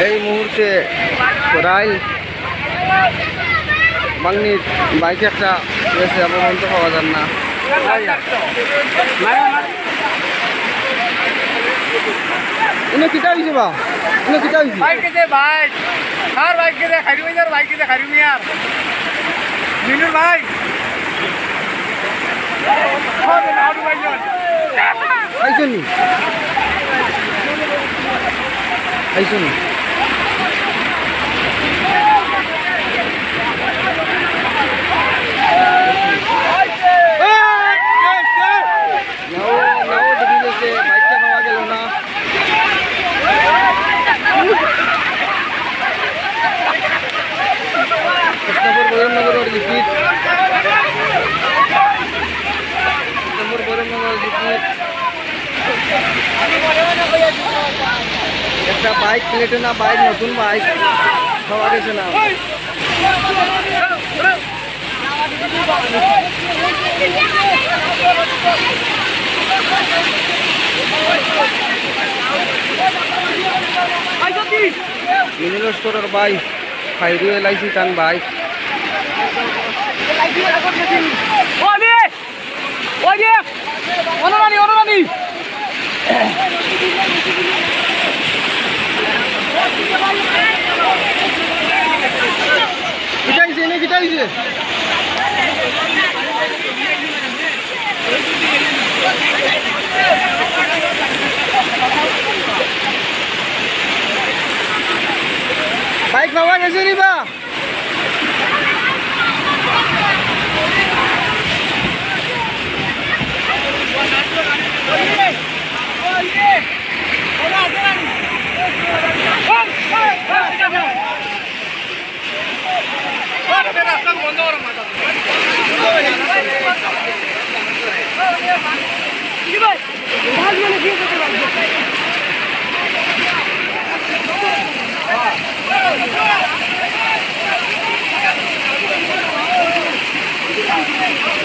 এই মুহূর্তে Ryle বাংনির bike একটা গেছে পর্যন্ত পাওয়া যান না। ইনো কিটা হইছে বা ইনো কিটা হইছে বাইক দে বাইক আর বাইক দে খারিমিয়ার বাইক দে খারিমিয়ার মিনুর ভাই হবে না আউট বাইক আইছনি আইছনি বাইকটা পাওয়া গেল না। বরমনগর জিপিট একটা বাইক প্লেটনা বাইক নতুন বাইক পাওয়া গেছে না। মিনিল স্টোরের বাইক ফাইরু এলাইছি তান বাইক বাইক পাওয়া গেছে নিবা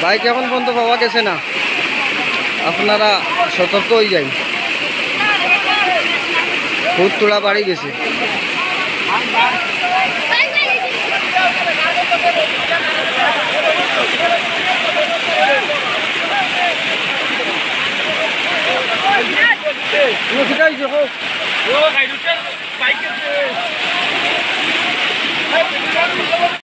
বাইক এখন পর্যন্ত পাওয়া গেছে না। আপনারা সতর্ক হয়ে যান। খুব তোলা বাড়ি গেছে। কিটা হয়েছে